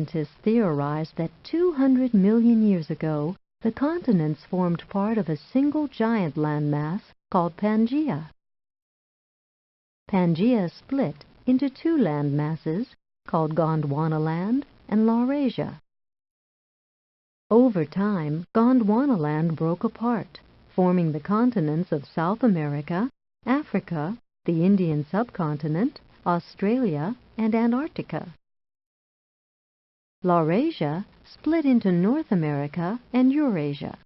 scientists theorize that 200 million years ago, the continents formed part of a single giant landmass called Pangaea. Pangaea split into two land masses called Gondwanaland and Laurasia. Over time, Gondwanaland broke apart, forming the continents of South America, Africa, the Indian subcontinent, Australia, and Antarctica. Laurasia split into North America and Eurasia.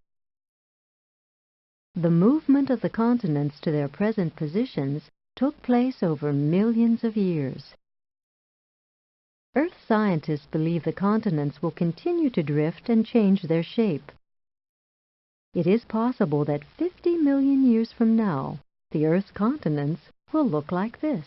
The movement of the continents to their present positions took place over millions of years. Earth scientists believe the continents will continue to drift and change their shape. It is possible that 50 million years from now, the Earth's continents will look like this.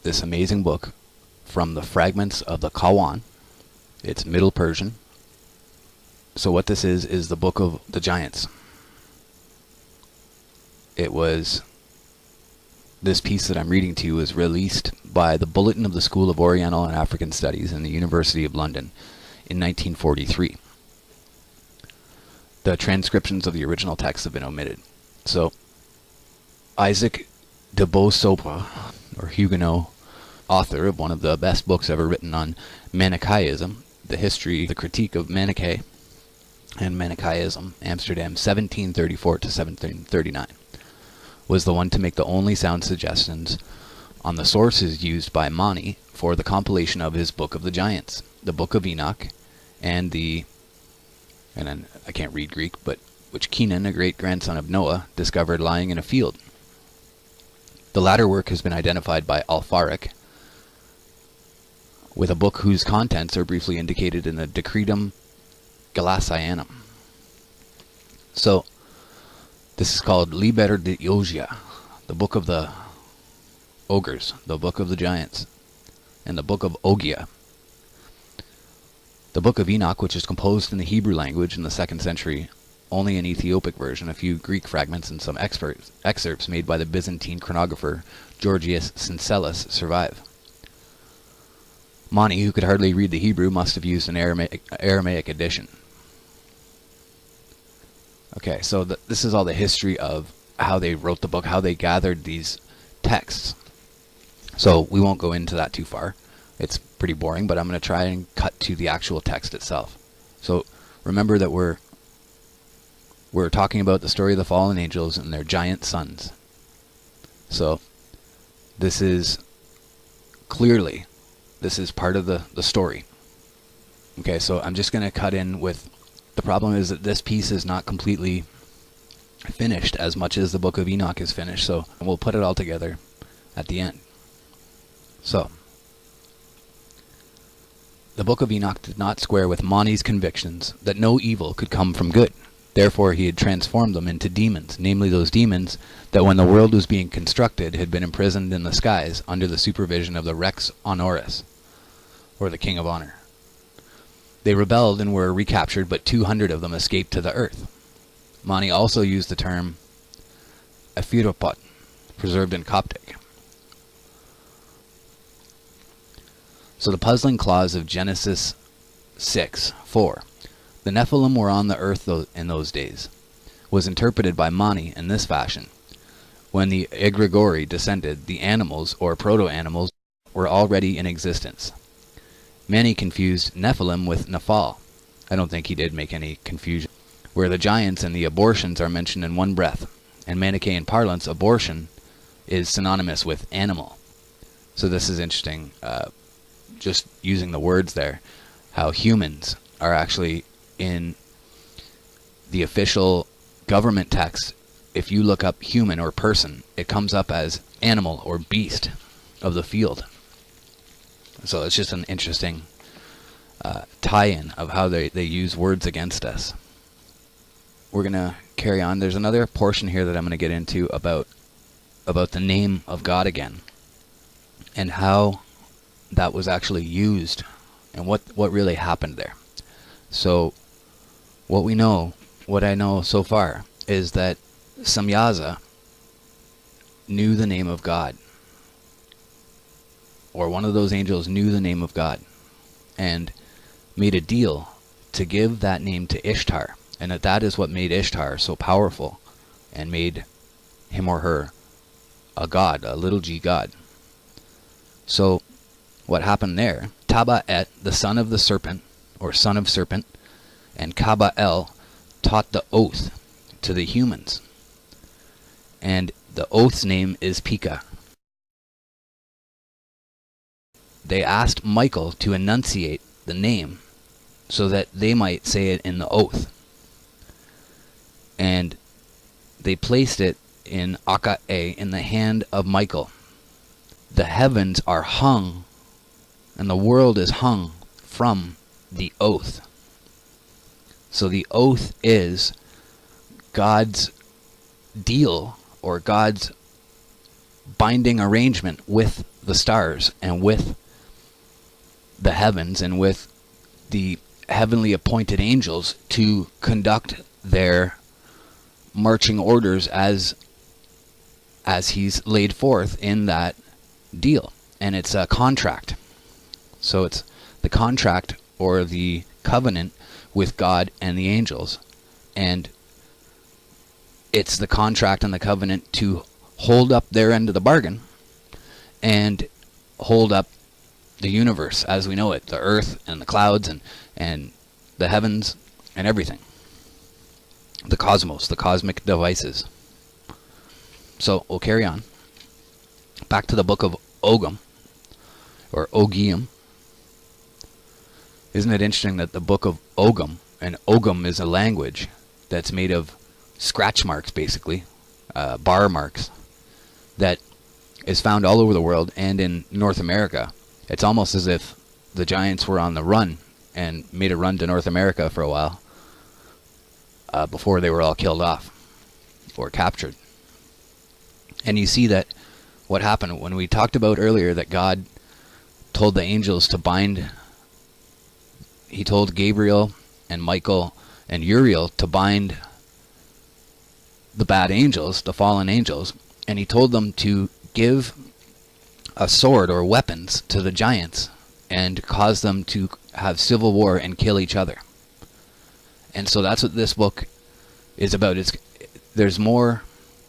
this amazing book from the fragments of the Kawan. It's Middle Persian. So what this is the Book of the Giants. It was, this piece that I'm reading to you was released by the Bulletin of the School of Oriental and African Studies in the University of London in 1943. The transcriptions of the original text have been omitted. So, Isaac de Beausobre, or Huguenot, author of one of the best books ever written on Manichaeism, the history, the critique of Manichae and Manichaeism, Amsterdam, 1734 to 1739, was the one to make the only sound suggestions on the sources used by Mani for the compilation of his Book of the Giants, the Book of Enoch, and then I can't read Greek, but which Kenan, a great-grandson of Noah, discovered lying in a field. The latter work has been identified by Alfaric with a book whose contents are briefly indicated in the Decretum Galasianum. So, this is called Liber de Ogia, the Book of the Ogres, the Book of the Giants, and the Book of Ogia. The Book of Enoch, which is composed in the Hebrew language in the 2nd century, only an Ethiopic version, a few Greek fragments, and some excerpts made by the Byzantine chronographer Georgius Syncellus survive. Mani, who could hardly read the Hebrew, must have used an Aramaic edition. Okay, so this is all the history of how they wrote the book, how they gathered these texts. So we won't go into that too far. It's pretty boring, but I'm going to try and cut to the actual text itself. So remember that we're talking about the story of the fallen angels and their giant sons. So this is clearly, this is part of the story. Okay, so I'm just going to cut in with, the problem is that this piece is not completely finished as much as the Book of Enoch is finished, so we'll put it all together at the end. So, the Book of Enoch did not square with Mani's convictions that no evil could come from good. Therefore he had transformed them into demons, namely those demons that when the world was being constructed had been imprisoned in the skies under the supervision of the Rex Honoris, or the King of Honor. They rebelled and were recaptured, but 200 of them escaped to the earth. Mani also used the term Ephiropot, preserved in Coptic. So the puzzling clause of Genesis 6:4, the Nephilim were on the earth in those days, was interpreted by Mani in this fashion. When the egregori descended, the animals, or proto-animals, were already in existence. Mani confused Nephilim with Nephal. I don't think he did make any confusion. Where the giants and the abortions are mentioned in one breath. In Manichaean parlance, abortion is synonymous with animal. So this is interesting, just using the words there, how humans are actually in the official government text. If you look up human or person, it comes up as animal or beast of the field. So it's just an interesting tie-in of how they use words against us. We're going to carry on. There's another portion here that I'm going to get into about the name of God again, and how that was actually used, and what really happened there. So what I know so far is that Samyaza knew the name of God, or one of those angels knew the name of God, and made a deal to give that name to Ishtar, and that is what made Ishtar so powerful, and made him or her a god, a little g god. So what happened there, Taba'et, the son of the serpent, or son of serpent, and Kaba'el taught the oath to the humans. And the oath's name is Pika. They asked Michael to enunciate the name so that they might say it in the oath. And they placed it in Aka'e, in the hand of Michael. The heavens are hung, and the world is hung from the oath. So the oath is God's deal, or God's binding arrangement with the stars and with the heavens and with the heavenly appointed angels to conduct their marching orders as he's laid forth in that deal. And it's a contract. So it's the contract or the covenant with God and the angels. And it's the contract and the covenant to hold up their end of the bargain and hold up the universe as we know it, the earth and the clouds and the heavens and everything. The cosmos, the cosmic devices. So we'll carry on. Back to the book of Ogum, or Ogium. Isn't it interesting that the book of Ogum, and Ogum is a language that's made of scratch marks, basically, bar marks, that is found all over the world and in North America. It's almost as if the giants were on the run and made a run to North America for a while before they were all killed off or captured. And you see that what happened when we talked about earlier that God told the angels to bind. He told Gabriel and Michael and Uriel to bind the bad angels, the fallen angels, and he told them to give a sword or weapons to the giants and cause them to have civil war and kill each other. And so that's what this book is about. There's more.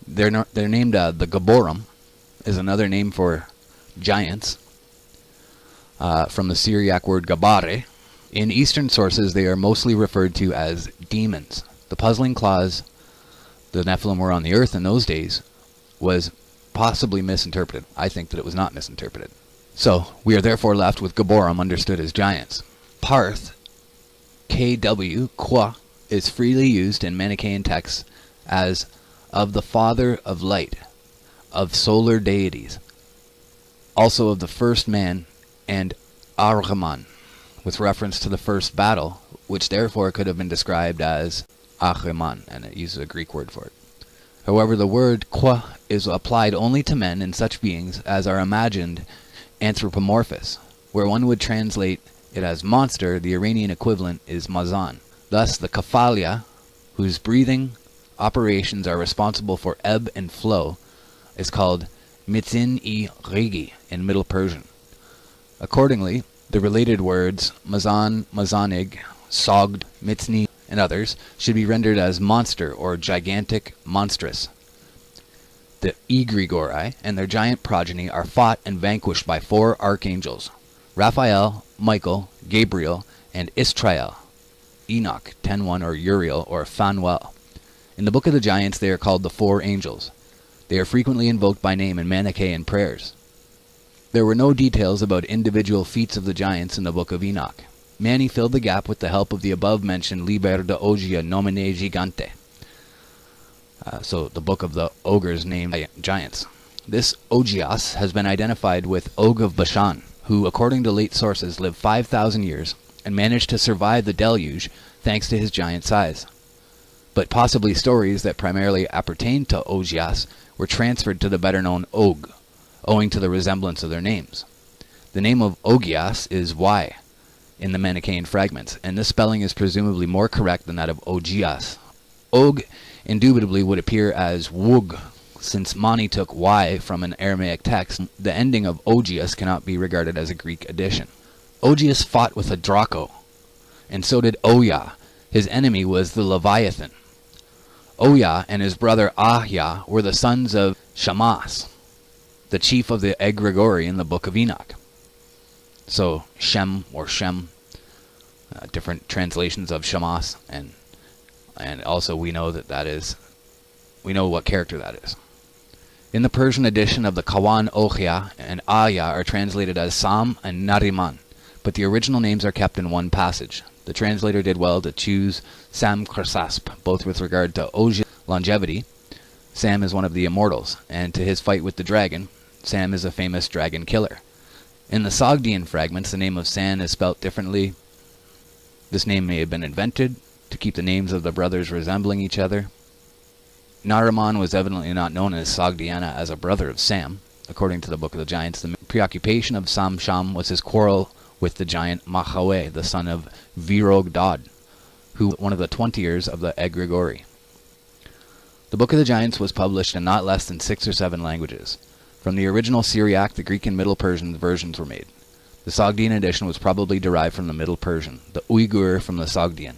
They're named the Gaborim is another name for giants, from the Syriac word gabare. In Eastern sources, they are mostly referred to as demons. The puzzling clause, the Nephilim were on the earth in those days, was possibly misinterpreted. I think that it was not misinterpreted. So, we are therefore left with Gaborim understood as giants. Parth, KW, Kwa, is freely used in Manichaean texts as of the father of light, of solar deities, also of the first man, and Arhaman, with reference to the first battle, which therefore could have been described as Achaman, and it uses a Greek word for it. However, the word Kwa is applied only to men and such beings as are imagined anthropomorphous. Where one would translate it as monster, the Iranian equivalent is Mazan. Thus, the Kaphalia, whose breathing operations are responsible for ebb and flow, is called Mitzin-i-Rigi in Middle Persian. Accordingly, the related words Mazan, Mazanig, Sogd, Mitzni, and others should be rendered as monster or gigantic, monstrous. The Egrigori and their giant progeny are fought and vanquished by 4 archangels: Raphael, Michael, Gabriel, and Israel, Enoch, 10:1, or Uriel, or Phanuel. In the Book of the Giants they are called the 4 angels. They are frequently invoked by name in Manichaean prayers. There were no details about individual feats of the giants in the Book of Enoch. Mani filled the gap with the help of the above-mentioned Liber de Ogia Nomine Gigante. So the book of the ogres named giants. This Ogias has been identified with Og of Bashan, who, according to late sources, lived 5,000 years and managed to survive the deluge thanks to his giant size. But possibly stories that primarily appertained to Ogias were transferred to the better-known Og, owing to the resemblance of their names. The name of Ogias is Y in the Manichaean fragments, and this spelling is presumably more correct than that of Ogias. Og indubitably would appear as Wug, since Mani took Y from an Aramaic text. The ending of Ogias cannot be regarded as a Greek addition. Ogias fought with a Draco, and so did Oya. His enemy was the Leviathan. Oya and his brother Ahya were the sons of Shamas, the chief of the Egregori in the Book of Enoch. So Shem or Shem, different translations of Shamas, and also we know we know what character that is. In the Persian edition of the Kawan Ohia and Aya are translated as Sam and Nariman, but the original names are kept in one passage. The translator did well to choose Sam Krasasp, both with regard to Ogia's longevity. Sam is one of the immortals, and to his fight with the dragon. Sam is a famous dragon killer. In the Sogdian fragments, the name of San is spelt differently. This name may have been invented to keep the names of the brothers resembling each other. Nariman was evidently not known as Sogdiana as a brother of Sam. according to the Book of the Giants. The preoccupation of Sam-Sham was his quarrel with the giant Mahawe, the son of Virog-Dod, who was one of the 20ers of the egregori. The Book of the Giants was published in not less than 6 or 7 languages. From the original Syriac, the Greek and Middle Persian versions were made. The Sogdian edition was probably derived from the Middle Persian, the Uyghur from the Sogdian.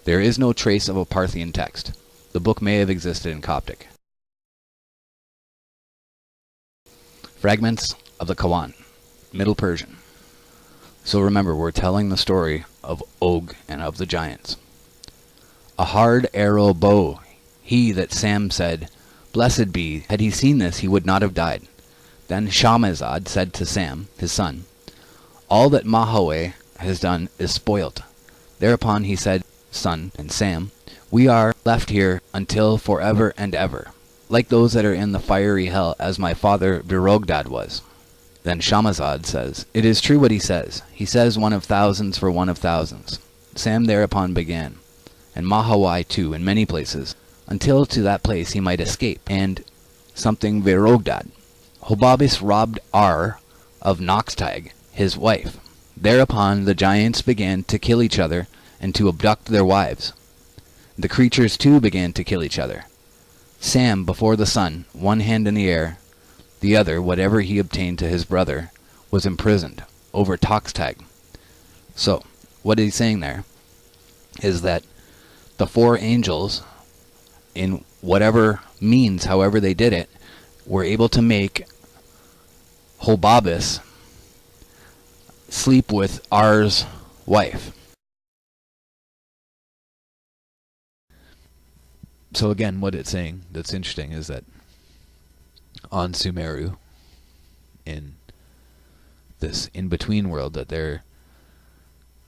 There is no trace of a Parthian text. The book may have existed in Coptic. Fragments of the Kawan, Middle Persian. So remember, we're telling the story of Og and of the giants. A hard arrow bow, he that Sam said, blessed be, had he seen this, he would not have died. Then Shamazad said to Sam, his son, all that Mahawe has done is spoilt. Thereupon he said, son and Sam, we are left here until forever and ever, like those that are in the fiery hell, as my father Virogdad was. Then Shamazad says, it is true what he says. He says one of thousands for one of thousands. Sam thereupon began, and Mahawai too, in many places, until to that place he might escape, and something Virogdad. Hobabis robbed Ar of Noxtag, his wife. Thereupon the giants began to kill each other, and to abduct their wives. The creatures too began to kill each other. Sam before the sun, one hand in the air, the other, whatever he obtained to his brother, was imprisoned, over Toxtag. So, what he's saying there is that the 4 angels, in whatever means, however they did it, were able to make Hobabis sleep with Ar's wife. So again, what it's saying that's interesting is that on Sumeru, in this in-between world, that they're,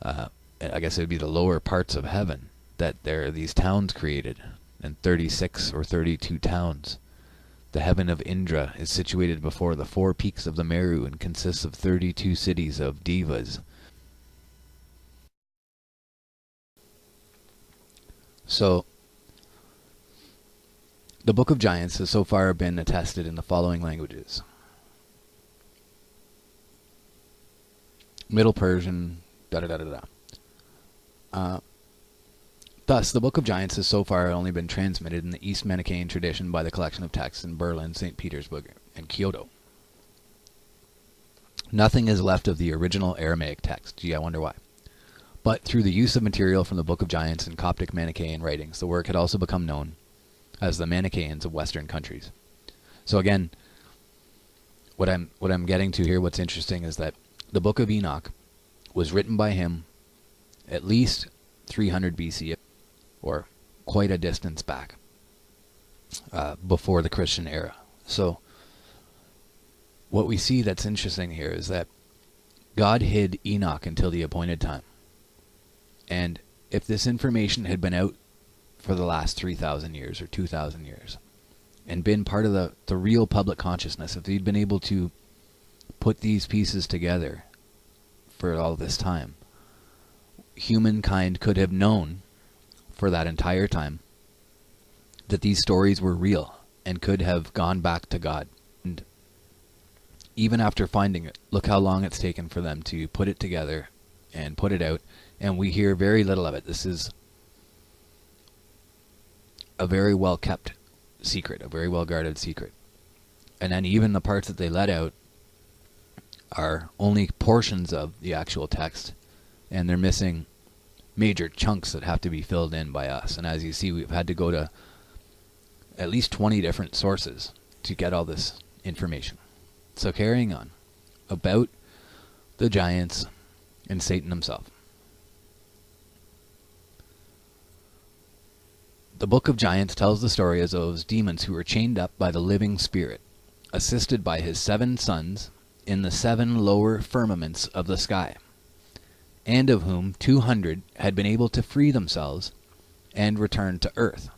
I guess it would be the lower parts of heaven, that there are these towns created, and 36 or 32 towns. The heaven of Indra is situated before the 4 peaks of the Meru and consists of 32 cities of divas. So, the Book of Giants has so far been attested in the following languages: Middle Persian, Thus, the Book of Giants has so far only been transmitted in the East Manichaean tradition by the collection of texts in Berlin, St. Petersburg, and Kyoto. Nothing is left of the original Aramaic text. Gee, I wonder why. But through the use of material from the Book of Giants and Coptic Manichaean writings, the work had also become known as the Manichaeans of Western countries. So again, what I'm getting to here, what's interesting is that the Book of Enoch was written by him at least 300 BC, or quite a distance back, before the Christian era. So what we see that's interesting here is that God hid Enoch until the appointed time. And if this information had been out for the last 3,000 years or 2,000 years, and been part of the real public consciousness, if he'd been able to put these pieces together for all this time, humankind could have known for that entire time that these stories were real and could have gone back to God. And even after finding it, look how long it's taken for them to put it together and put it out, and we hear very little of it. This is a very well kept secret, a very well guarded secret. And then even the parts that they let out are only portions of the actual text, and they're missing major chunks that have to be filled in by us. And as you see, we've had to go to at least 20 different sources to get all this information. So carrying on, about the giants and Satan himself. The Book of Giants tells the story of those demons who were chained up by the living spirit, assisted by his 7 sons in the 7 lower firmaments of the sky, and of whom 200 had been able to free themselves and return to earth.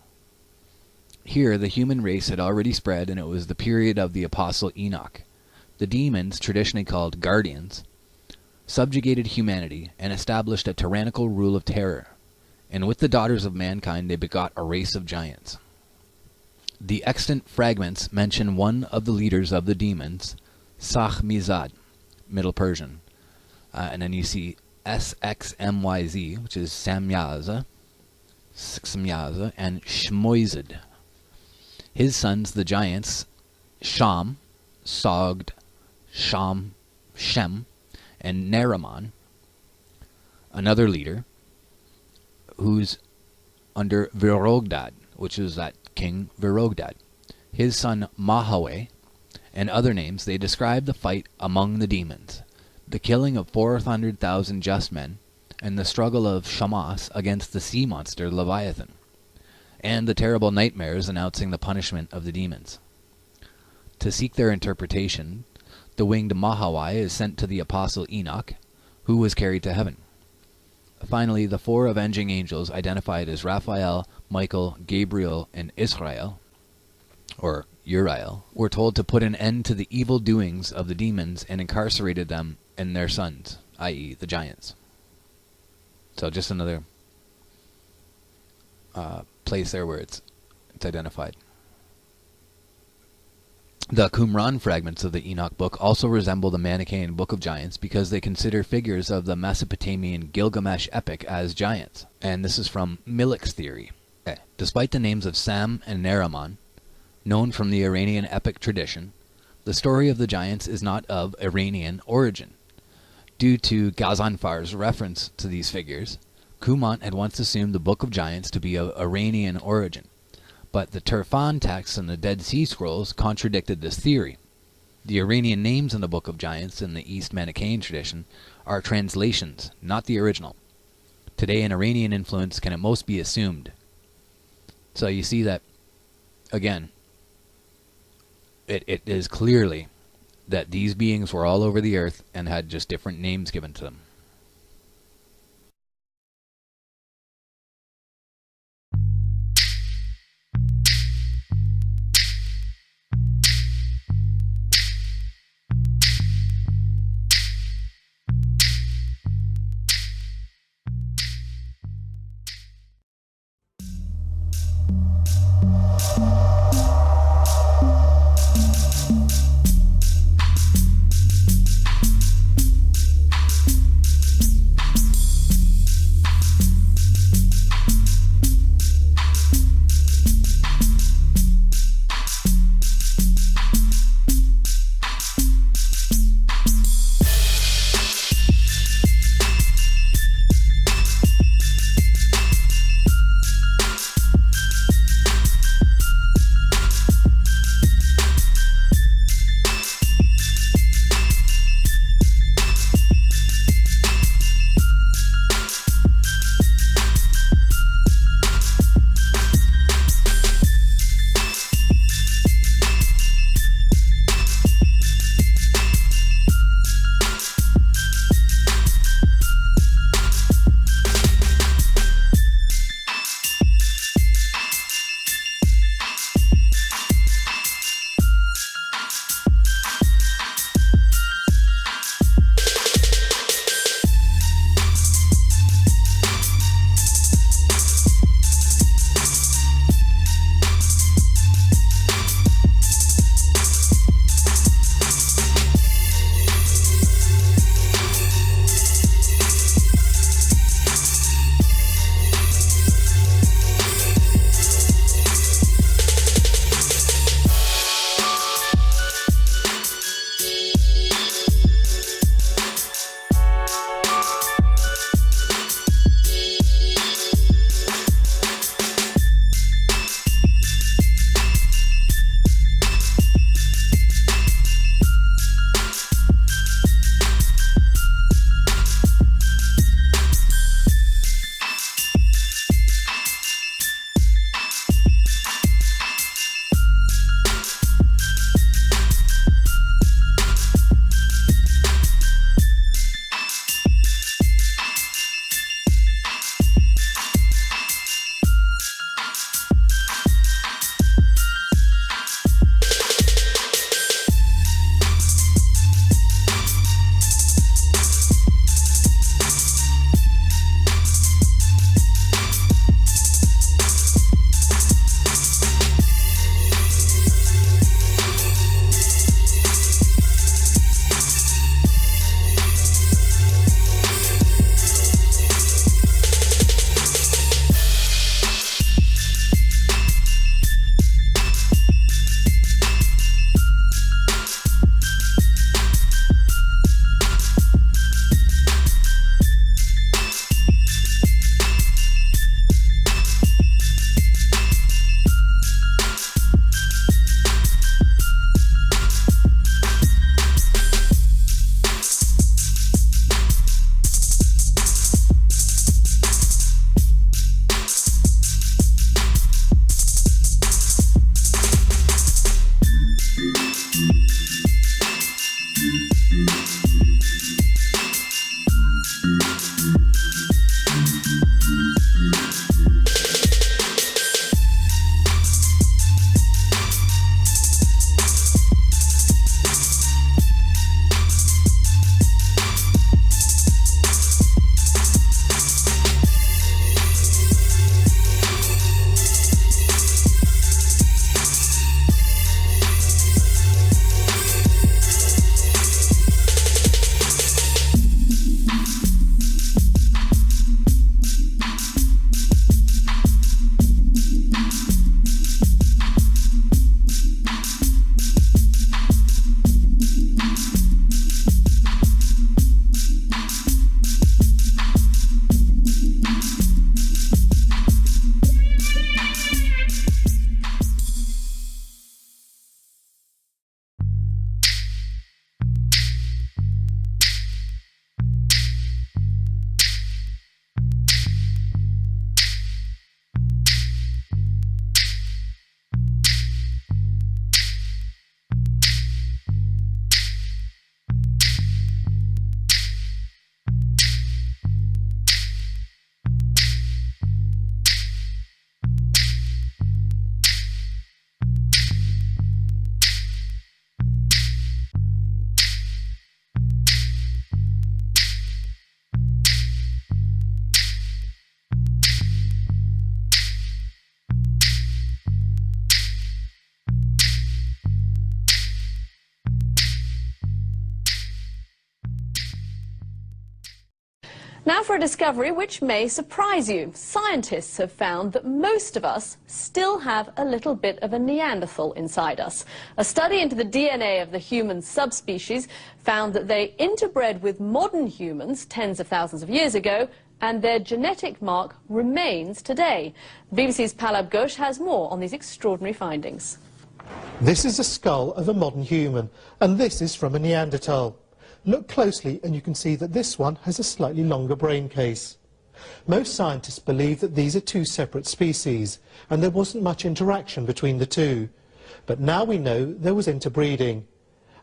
Here the human race had already spread, and it was the period of the Apostle Enoch. The demons, traditionally called guardians, subjugated humanity and established a tyrannical rule of terror, and with the daughters of mankind they begot a race of giants. The extant fragments mention one of the leaders of the demons, Sachmizad, Middle Persian. And then you see SXMYZ, which is Samyaza, and Shmoizid. His sons, the giants, Sham, Sogd, Sham, Shem, and Nariman, another leader, who's under Virogdad, which is that king Virogdad. His son Mahawe, and other names, they describe the fight among the demons, the killing of 400,000 just men, and the struggle of Shamash against the sea monster Leviathan, and the terrible nightmares announcing the punishment of the demons. To seek their interpretation, the winged Mahawai is sent to the apostle Enoch, who was carried to heaven. Finally, the four avenging angels identified as Raphael, Michael, Gabriel, and Israel, or Uriel, were told to put an end to the evil doings of the demons and incarcerated them and their sons, i.e. the giants. So just another place there where it's identified. The Qumran fragments of the Enoch book also resemble the Manichaean Book of Giants because they consider figures of the Mesopotamian Gilgamesh epic as giants. And this is from Milik's theory. Okay. Despite the names of Sam and Nariman, known from the Iranian epic tradition, the story of the giants is not of Iranian origin. Due to Ghazanfar's reference to these figures, Cumont had once assumed the Book of Giants to be of Iranian origin. But the Turfan texts and the Dead Sea Scrolls contradicted this theory. The Iranian names in the Book of Giants in the East Manichaean tradition are translations, not the original. Today, an Iranian influence can at most be assumed. So you see that, again, it is clearly that these beings were all over the earth and had just different names given to them. Now for a discovery which may surprise you. Scientists have found that most of us still have a little bit of a Neanderthal inside us. A study into the DNA of the human subspecies found that they interbred with modern humans tens of thousands of years ago, and their genetic mark remains today. The BBC's Papal Bull has more on these extraordinary findings. This is a skull of a modern human, and this is from a Neanderthal. Look closely and you can see that this one has a slightly longer brain case. Most scientists believe that these are two separate species, and there wasn't much interaction between the two. But now we know there was interbreeding,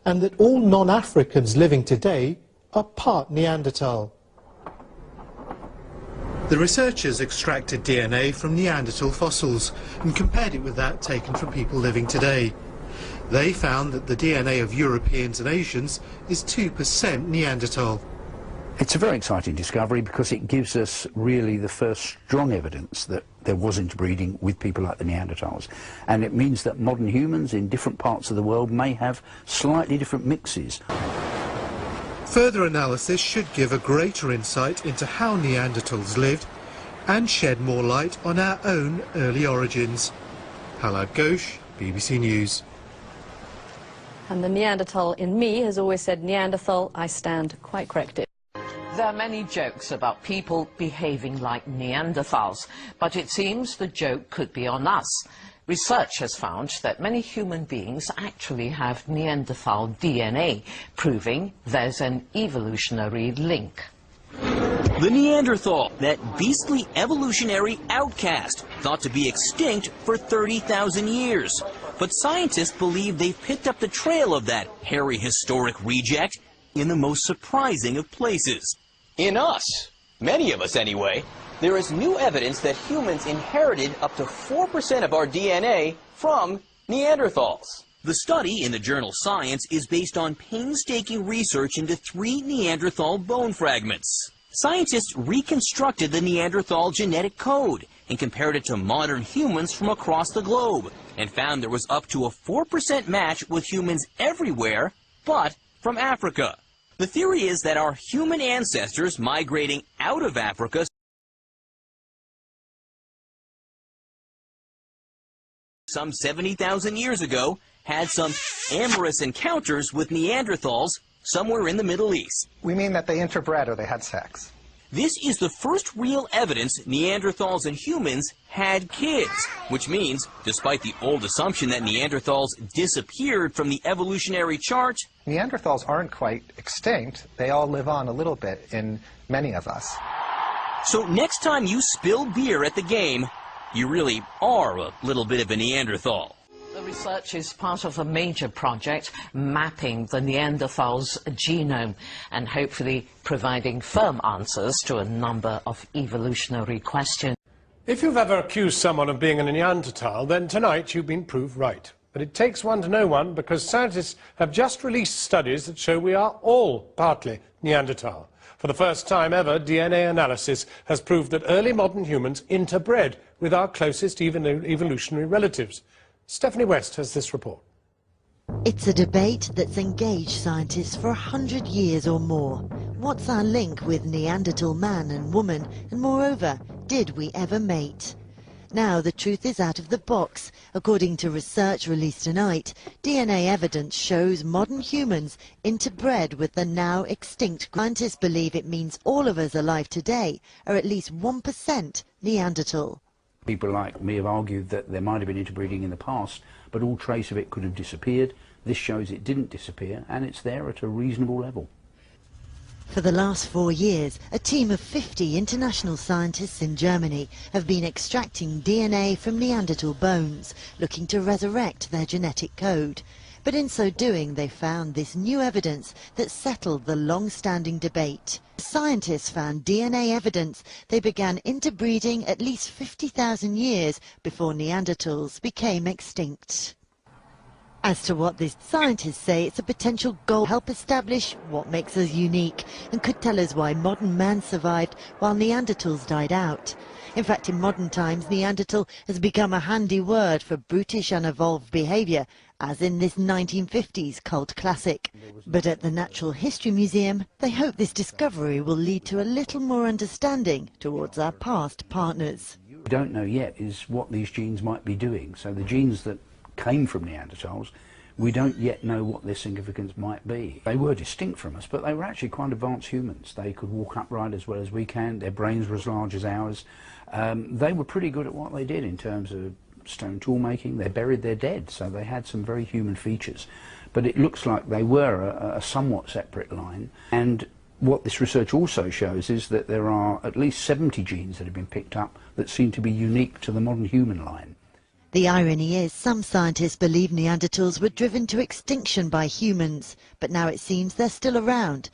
and that all non-Africans living today are part Neanderthal. The researchers extracted DNA from Neanderthal fossils and compared it with that taken from people living today. They found that the DNA of Europeans and Asians is 2% Neanderthal. It's a very exciting discovery because it gives us really the first strong evidence that there was interbreeding with people like the Neanderthals. And it means that modern humans in different parts of the world may have slightly different mixes. Further analysis should give a greater insight into how Neanderthals lived and shed more light on our own early origins. Papal Bull, BBC News. And the Neanderthal in me has always said Neanderthal. I stand quite corrected. There are many jokes about people behaving like Neanderthals, but it seems the joke could be on us. Research has found that many human beings actually have Neanderthal DNA, proving there's an evolutionary link. The Neanderthal, that beastly evolutionary outcast, thought to be extinct for 30,000 years. But scientists believe they've picked up the trail of that hairy historic reject in the most surprising of places. In us, many of us anyway, there is new evidence that humans inherited up to 4% of our DNA from Neanderthals. The study in the journal Science is based on painstaking research into 3 Neanderthal bone fragments. Scientists reconstructed the Neanderthal genetic code and compared it to modern humans from across the globe and found there was up to a 4% match with humans everywhere but from Africa. The theory is that our human ancestors migrating out of Africa some 70,000 years ago had some amorous encounters with Neanderthals somewhere in the Middle East. We mean that they interbred or they had sex. This is the first real evidence Neanderthals and humans had kids, which means, despite the old assumption that Neanderthals disappeared from the evolutionary chart, Neanderthals aren't quite extinct. They all live on a little bit in many of us. So next time you spill beer at the game, you really are a little bit of a Neanderthal. The research is part of a major project mapping the Neanderthal's genome and hopefully providing firm answers to a number of evolutionary questions. If you've ever accused someone of being a Neanderthal, then tonight you've been proved right. But it takes one to know one, because scientists have just released studies that show we are all partly Neanderthal. For the first time ever, DNA analysis has proved that early modern humans interbred with our closest evolutionary relatives. Stephanie West has this report. It's a debate that's engaged scientists for 100 years or more. What's our link with Neanderthal man and woman? And moreover, did we ever mate? Now the truth is out of the box. According to research released tonight, DNA evidence shows modern humans interbred with the now extinct. Scientists believe it means all of us alive today are at least 1% Neanderthal. People like me have argued that there might have been interbreeding in the past, but all trace of it could have disappeared. This shows it didn't disappear, and it's there at a reasonable level. For the last 4 years, a team of 50 international scientists in Germany have been extracting DNA from Neanderthal bones, looking to resurrect their genetic code. But in so doing, they found this new evidence that settled the long-standing debate. Scientists found DNA evidence they began interbreeding at least 50,000 years before Neanderthals became extinct. As to what these scientists say, it's a potential goal to help establish what makes us unique and could tell us why modern man survived while Neanderthals died out. In fact, in modern times, Neanderthal has become a handy word for brutish, unevolved behaviour as in this 1950s cult classic. But at the Natural History Museum, they hope this discovery will lead to a little more understanding towards our past partners. What we don't know yet is what these genes might be doing. So the genes that came from Neanderthals, we don't yet know what their significance might be. They were distinct from us, but they were actually quite advanced humans. They could walk upright as well as we can. Their brains were as large as ours. They were pretty good at what they did in terms of stone tool making. They buried their dead, so they had some very human features. But it looks like they were a somewhat separate line. And what this research also shows is that there are at least 70 genes that have been picked up that seem to be unique to the modern human line. The irony is some scientists believe Neanderthals were driven to extinction by humans, but now it seems they're still around.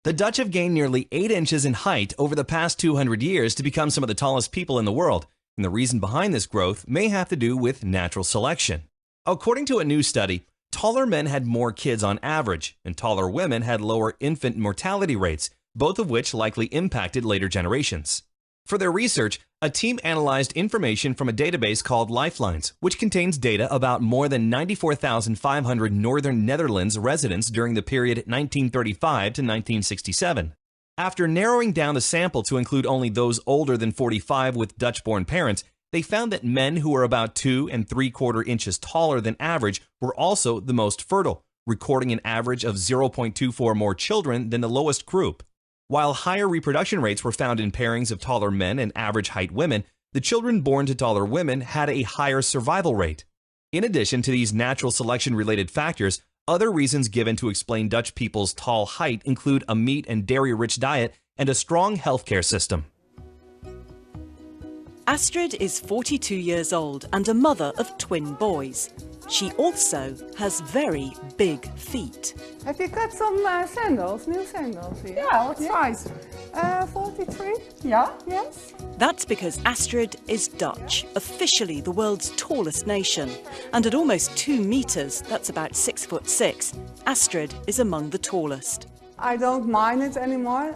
The Dutch have gained nearly 8 inches in height over the past 200 years to become some of the tallest people in the world, and the reason behind this growth may have to do with natural selection. According to a new study, taller men had more kids on average, and taller women had lower infant mortality rates, both of which likely impacted later generations. For their research, a team analyzed information from a database called Lifelines, which contains data about more than 94,500 northern Netherlands residents during the period 1935 to 1967. After narrowing down the sample to include only those older than 45 with Dutch-born parents, they found that men who were about 2 3/4 inches taller than average were also the most fertile, recording an average of 0.24 more children than the lowest group. While higher reproduction rates were found in pairings of taller men and average height women, the children born to taller women had a higher survival rate. In addition to these natural selection-related factors, other reasons given to explain Dutch people's tall height include a meat and dairy-rich diet and a strong healthcare system. Astrid is 42 years old and a mother of twin boys. She also has very big feet. Have you got some sandals, new sandals here? Yeah, what size? 43? Yeah. Yes. That's because Astrid is Dutch, officially the world's tallest nation. And at almost 2 meters, that's about 6'6", Astrid is among the tallest. I don't mind it anymore.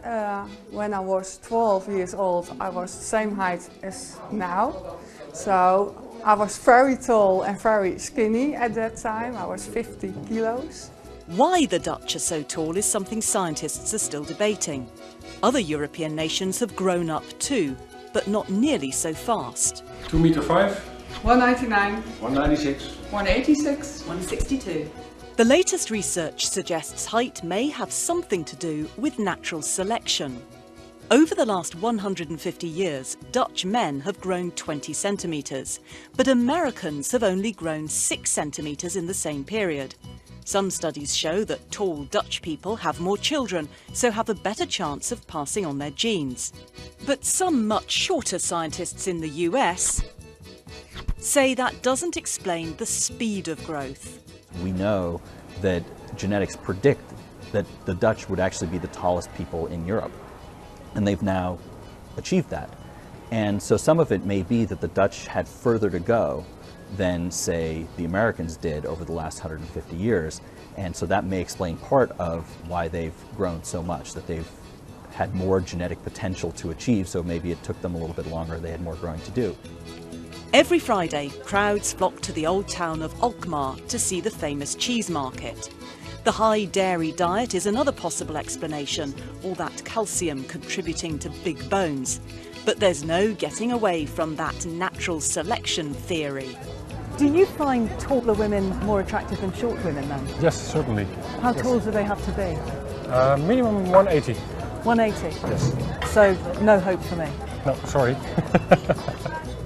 When I was 12 years old, I was the same height as now. So I was very tall and very skinny at that time. I was 50 kilos. Why the Dutch are so tall is something scientists are still debating. Other European nations have grown up too, but not nearly so fast. 2 meter 5. 199. 196. 186. 162. The latest research suggests height may have something to do with natural selection. Over the last 150 years, Dutch men have grown 20 centimetres, but Americans have only grown 6 centimetres in the same period. Some studies show that tall Dutch people have more children, so have a better chance of passing on their genes. But some much shorter scientists in the US say that doesn't explain the speed of growth. We know that genetics predict that the Dutch would actually be the tallest people in Europe. And they've now achieved that. And so some of it may be that the Dutch had further to go than, say, the Americans did over the last 150 years. And so that may explain part of why they've grown so much, that they've had more genetic potential to achieve, so maybe it took them a little bit longer, they had more growing to do. Every Friday, crowds flock to the old town of Alkmaar to see the famous cheese market. The high dairy diet is another possible explanation, all that calcium contributing to big bones. But there's no getting away from that natural selection theory. Do you find taller women more attractive than short women then? Yes, certainly. How tall do they have to be? Minimum 180. 180? Yes. So no hope for me? No, sorry.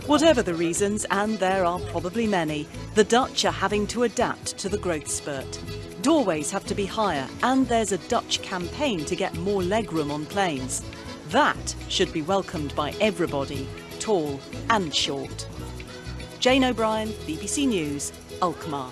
Whatever the reasons, and there are probably many, the Dutch are having to adapt to the growth spurt. Doorways have to be higher, and there's a Dutch campaign to get more legroom on planes. That should be welcomed by everybody, tall and short. Jane O'Brien, BBC News, Alkmaar.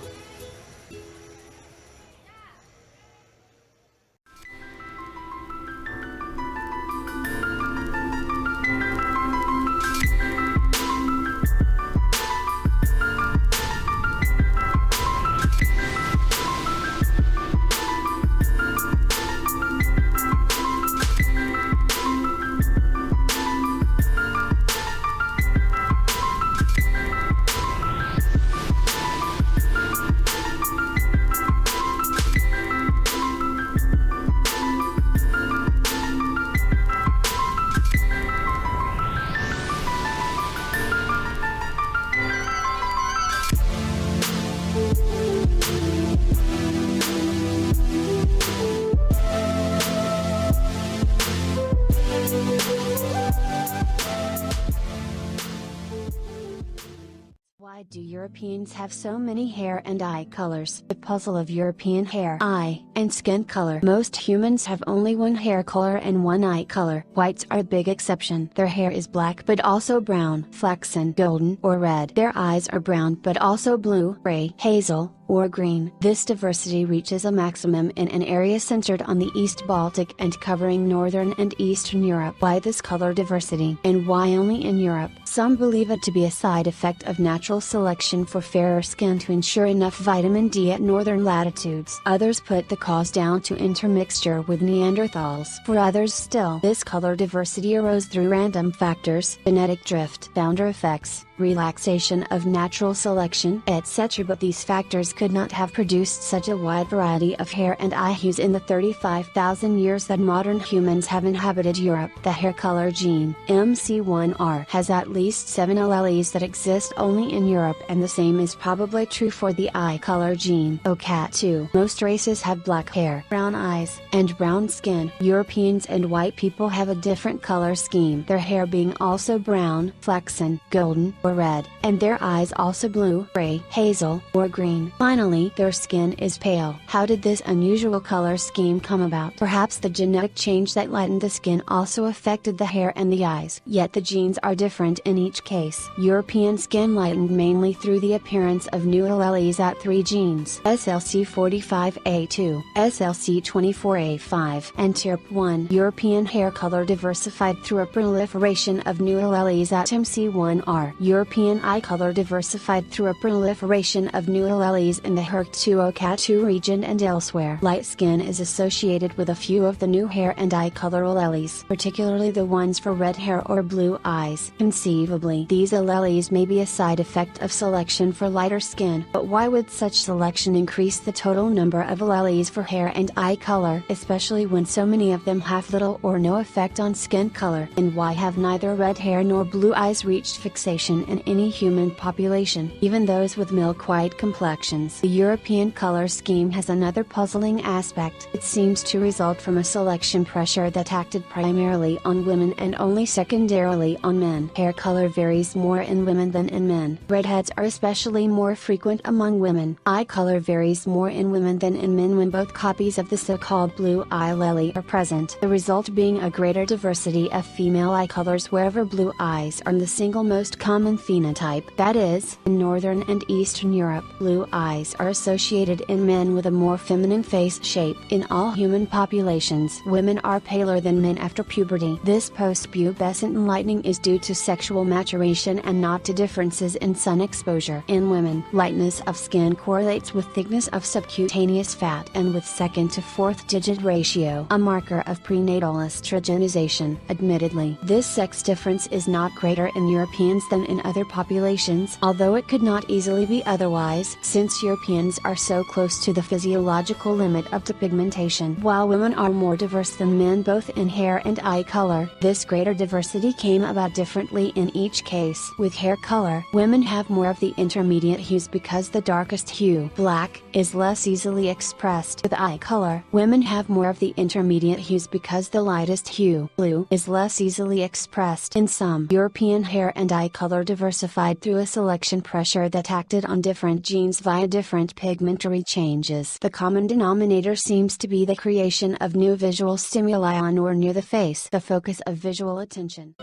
Why do Europeans have so many hair and eye colors? The puzzle of European hair, eye, and skin color. Most humans have only one hair color and one eye color. Whites are a big exception. Their hair is black but also brown, flaxen, golden, or red. Their eyes are brown but also blue, gray, hazel, or green. This diversity reaches a maximum in an area centered on the East Baltic and covering Northern and Eastern Europe. Why this color diversity? And why only in Europe? Some believe it to be a side effect of natural selection for fairer skin to ensure enough vitamin D at northern latitudes. Others put the cause down to intermixture with Neanderthals. For others still, this color diversity arose through random factors, genetic drift, founder effects, relaxation of natural selection, etc. But these factors could not have produced such a wide variety of hair and eye hues in the 35,000 years that modern humans have inhabited Europe. The hair color gene, MC1R, has at least 7 alleles that exist only in Europe, and the same is probably true for the eye color gene, OCAT2. Most races have black hair, brown eyes, and brown skin. Europeans and white people have a different color scheme, their hair being also brown, flaxen, golden, or red, and their eyes also blue, gray, hazel, or green. Finally, their skin is pale. How did this unusual color scheme come about? Perhaps the genetic change that lightened the skin also affected the hair and the eyes. Yet the genes are different in each case. European skin lightened mainly through the appearance of new alleles at 3 genes: SLC45A2, SLC24A5, and TRP1. European hair color diversified through a proliferation of new alleles at MC1R. European eye color diversified through a proliferation of new alleles in the HERC2 OCAT2 region and elsewhere. Light skin is associated with a few of the new hair and eye color alleles, particularly the ones for red hair or blue eyes. Conceivably, these alleles may be a side effect of selection for lighter skin, but why would such selection increase the total number of alleles for hair and eye color, especially when so many of them have little or no effect on skin color? And why have neither red hair nor blue eyes reached fixation in any human population, even those with milk-white complexions? The European color scheme has another puzzling aspect. It seems to result from a selection pressure that acted primarily on women and only secondarily on men. Hair color varies more in women than in men. Redheads are especially more frequent among women. Eye color varies more in women than in men when both copies of the so-called blue eye allele are present, the result being a greater diversity of female eye colors wherever blue eyes are the single most common phenotype. That is, in Northern and Eastern Europe, blue eyes are associated in men with a more feminine face shape. In all human populations, women are paler than men after puberty. This post-pubescent lightening is due to sexual maturation and not to differences in sun exposure. In women, lightness of skin correlates with thickness of subcutaneous fat and with second to fourth digit ratio, a marker of prenatal estrogenization. Admittedly, this sex difference is not greater in Europeans than in other populations, although it could not easily be otherwise, since Europeans are so close to the physiological limit of depigmentation. While women are more diverse than men both in hair and eye color, this greater diversity came about differently in each case. With hair color, women have more of the intermediate hues because the darkest hue, black, is less easily expressed. With eye color, women have more of the intermediate hues because the lightest hue, blue, is less easily expressed. In sum, European hair and eye color diversified through a selection pressure that acted on different genes via different pigmentary changes. The common denominator seems to be the creation of new visual stimuli on or near the face, the focus of visual attention.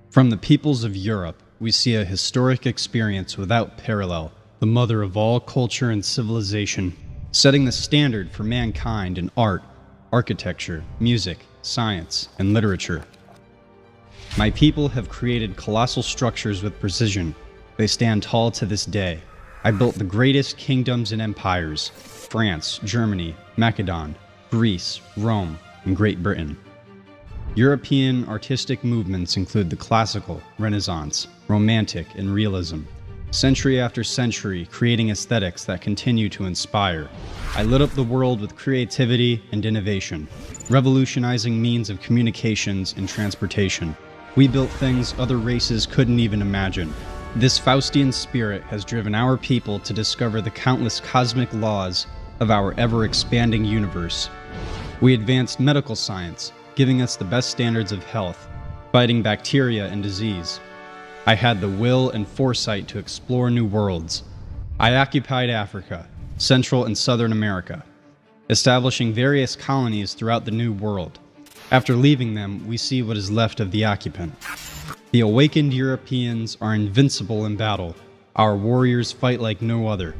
From the peoples of Europe, we see a historic experience without parallel, the mother of all culture and civilization, setting the standard for mankind in art, architecture, music, science, and literature. My people have created colossal structures with precision. They stand tall to this day. I built the greatest kingdoms and empires: France, Germany, Macedon, Greece, Rome, and Great Britain. European artistic movements include the classical, Renaissance, Romantic, and Realism, century after century creating aesthetics that continue to inspire. I lit up the world with creativity and innovation, revolutionizing means of communications and transportation. We built things other races couldn't even imagine. This Faustian spirit has driven our people to discover the countless cosmic laws of our ever-expanding universe. We advanced medical science, giving us the best standards of health, fighting bacteria and disease. I had the will and foresight to explore new worlds. I occupied Africa, Central and Southern America, establishing various colonies throughout the New World. After leaving them, we see what is left of the occupant. The awakened Europeans are invincible in battle. Our warriors fight like no other.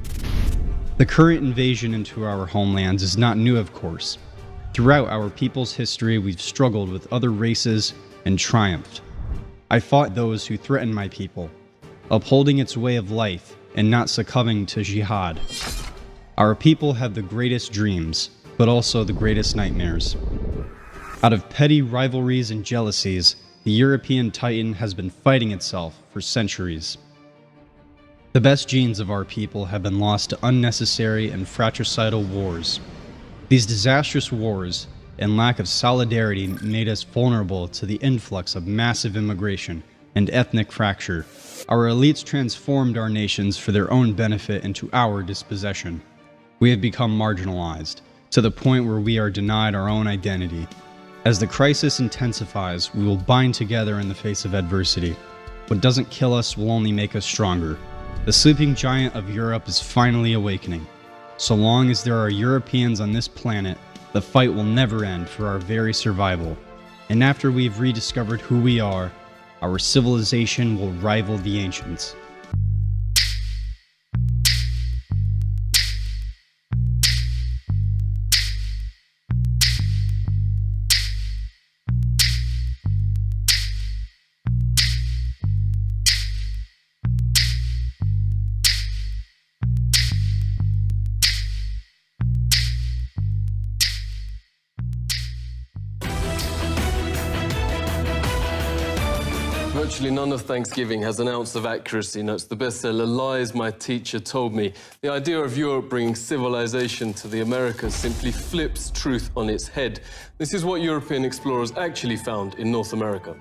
The current invasion into our homelands is not new, of course. Throughout our people's history, we've struggled with other races and triumphed. I fought those who threatened my people, upholding its way of life and not succumbing to jihad. Our people have the greatest dreams, but also the greatest nightmares. Out of petty rivalries and jealousies, the European Titan has been fighting itself for centuries. The best genes of our people have been lost to unnecessary and fratricidal wars. These disastrous wars and lack of solidarity made us vulnerable to the influx of massive immigration and ethnic fracture. Our elites transformed our nations for their own benefit into our dispossession. We have become marginalized, to the point where we are denied our own identity. As the crisis intensifies, we will bind together in the face of adversity. What doesn't kill us will only make us stronger. The sleeping giant of Europe is finally awakening. So long as there are Europeans on this planet, the fight will never end for our very survival. And after we've rediscovered who we are, our civilization will rival the ancients. Virtually none of Thanksgiving has an ounce of accuracy, notes the bestseller Lies My Teacher Told Me. The idea of Europe bringing civilization to the Americas simply flips truth on its head. This is what European explorers actually found in North America.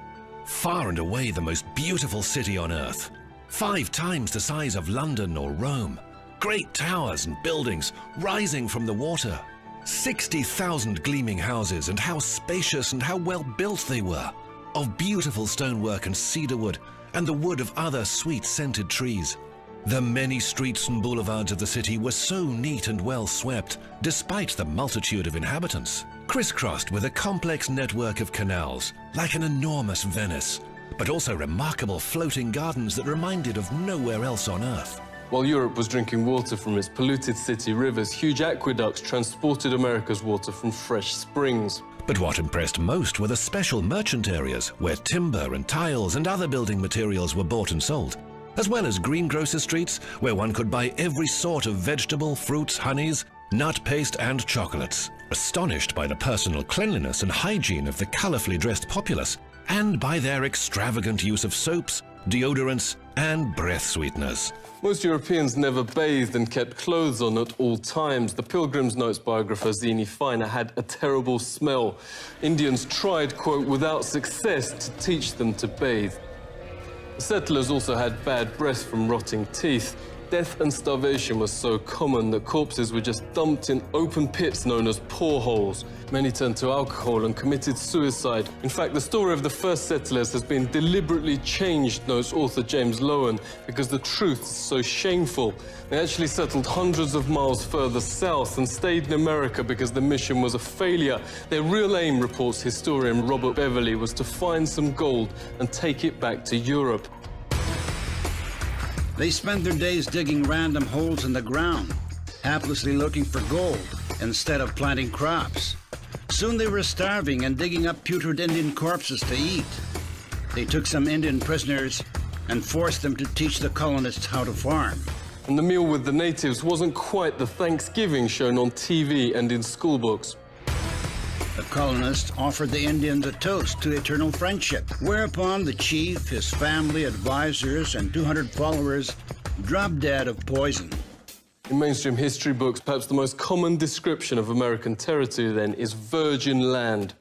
Far and away the most beautiful city on Earth. 5 times the size of London or Rome. Great towers and buildings rising from the water. 60,000 gleaming houses, and how spacious and how well built they were. Of beautiful stonework and cedar wood, and the wood of other sweet-scented trees. The many streets and boulevards of the city were so neat and well swept, despite the multitude of inhabitants, crisscrossed with a complex network of canals, like an enormous Venice, but also remarkable floating gardens that reminded of nowhere else on Earth. While Europe was drinking water from its polluted city rivers, huge aqueducts transported America's water from fresh springs. But what impressed most were the special merchant areas where timber and tiles and other building materials were bought and sold, as well as greengrocer streets where one could buy every sort of vegetable, fruits, honeys, nut paste and chocolates. astonished by the personal cleanliness and hygiene of the colourfully dressed populace, and by their extravagant use of soaps, deodorants, and breath sweeteners. Most Europeans never bathed and kept clothes on at all times. The Pilgrim's Notes biographer Zini Feiner had a terrible smell. Indians tried, quote, without success to teach them to bathe. The settlers also had bad breath from rotting teeth. Death and starvation was so common that corpses were just dumped in open pits known as poreholes. Many turned to alcohol and committed suicide. In fact, the story of the first settlers has been deliberately changed, notes author James Lowen, because the truth is so shameful. They actually settled hundreds of miles further south and stayed in America because the mission was a failure. Their real aim, reports historian Robert Beverly, was to find some gold and take it back to Europe. They spent their days digging random holes in the ground, haplessly looking for gold instead of planting crops. Soon they were starving and digging up putrid Indian corpses to eat. They took some Indian prisoners and forced them to teach the colonists how to farm. And the meal with the natives wasn't quite the Thanksgiving shown on TV and in school books. The colonists offered the Indians a toast to eternal friendship, whereupon the chief, his family, advisors, and 200 followers dropped dead of poison. In mainstream history books, perhaps the most common description of American territory then is virgin land.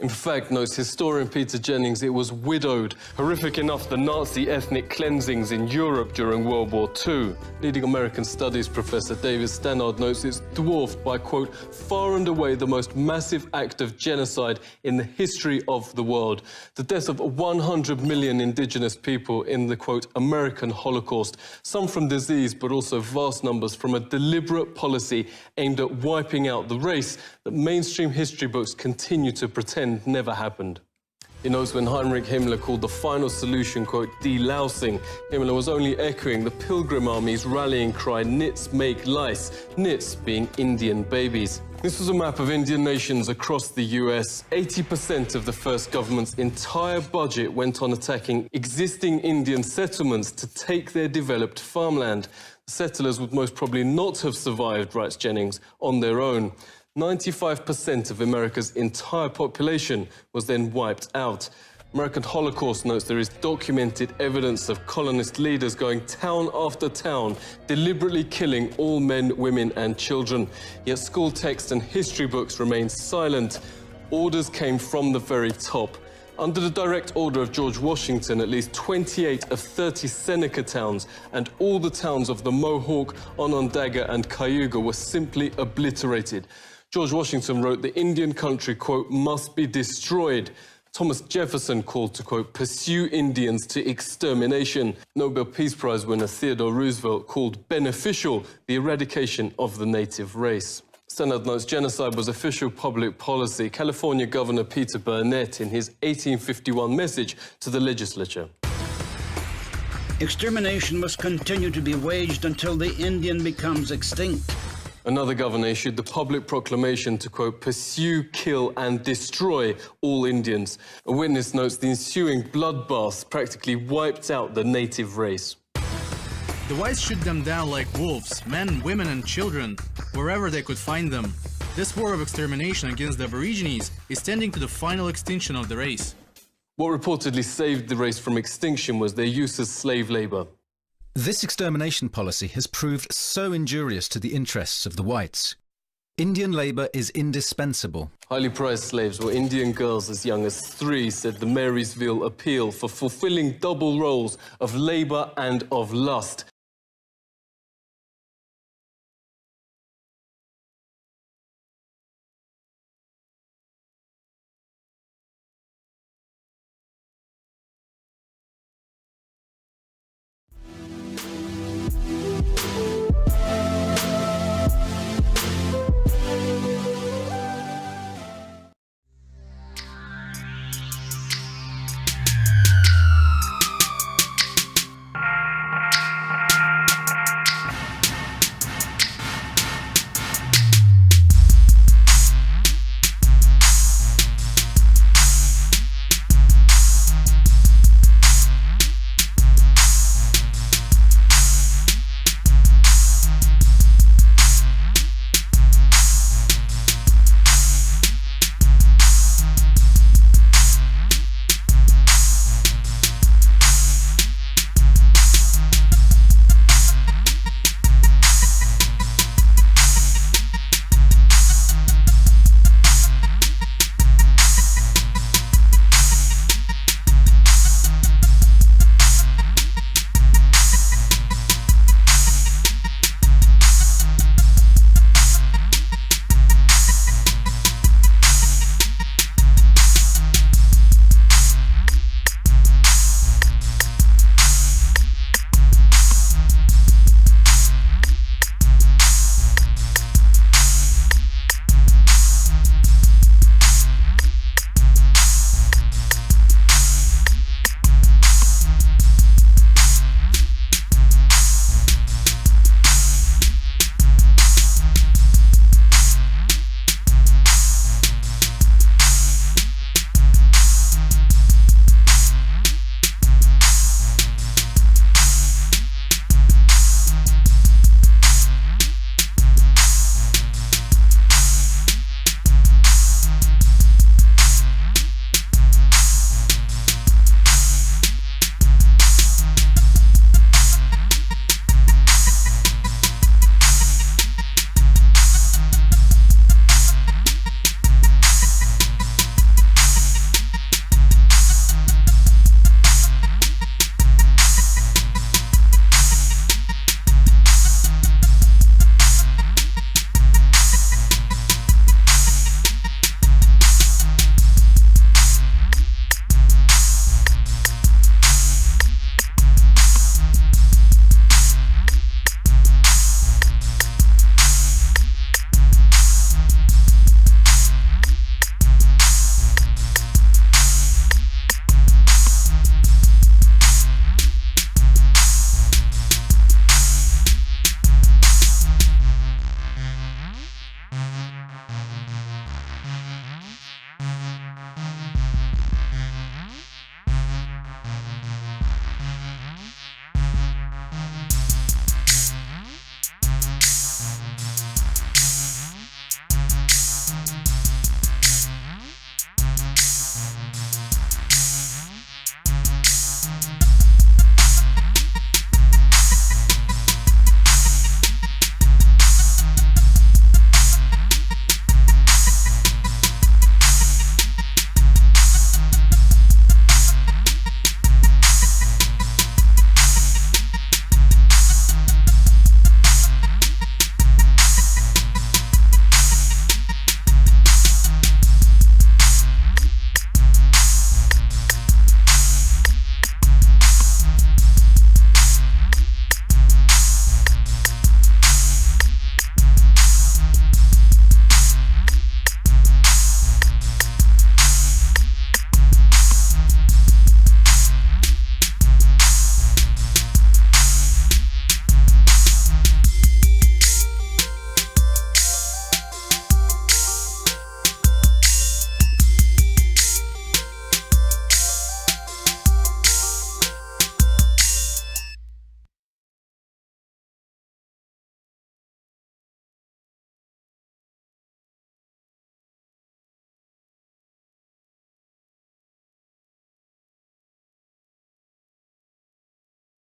In fact, notes historian Peter Jennings, it was widowed. Horrific enough, the Nazi ethnic cleansings in Europe during World War II. Leading American studies professor David Stannard notes it's dwarfed by, quote, far and away the most massive act of genocide in the history of the world. The death of 100 million indigenous people in the, quote, American Holocaust. Some from disease, but also vast numbers from a deliberate policy aimed at wiping out the race that mainstream history books continue to pretend never happened. He notes when Heinrich Himmler called the final solution, quote, delousing, Himmler was only echoing the Pilgrim Army's rallying cry, nits make lice, nits being Indian babies. This was a map of Indian nations across the US. 80% of the first government's entire budget went on attacking existing Indian settlements to take their developed farmland. The settlers would most probably not have survived, writes Jennings, on their own. 95% of America's entire population was then wiped out. American Holocaust notes there is documented evidence of colonist leaders going town after town, deliberately killing all men, women and children. Yet school texts and history books remain silent. Orders came from the very top. Under the direct order of George Washington, at least 28 of 30 Seneca towns and all the towns of the Mohawk, Onondaga and Cayuga were simply obliterated. George Washington wrote the Indian country, quote, must be destroyed. Thomas Jefferson called to, quote, pursue Indians to extermination. Nobel Peace Prize winner Theodore Roosevelt called beneficial the eradication of the native race. Stannard notes genocide was official public policy. California Governor Peter Burnett in his 1851 message to the legislature. Extermination must continue to be waged until the Indian becomes extinct. Another governor issued the public proclamation to, quote, pursue, kill and destroy all Indians. A witness notes the ensuing bloodbaths practically wiped out the native race. The whites shoot them down like wolves, men, women and children, wherever they could find them. This war of extermination against the Aborigines is tending to the final extinction of the race. What reportedly saved the race from extinction was their use as slave labor. This extermination policy has proved so injurious to the interests of the whites. Indian labour is indispensable. Highly prized slaves were Indian girls as young as 3, said the Marysville Appeal, for fulfilling double roles of labour and of lust.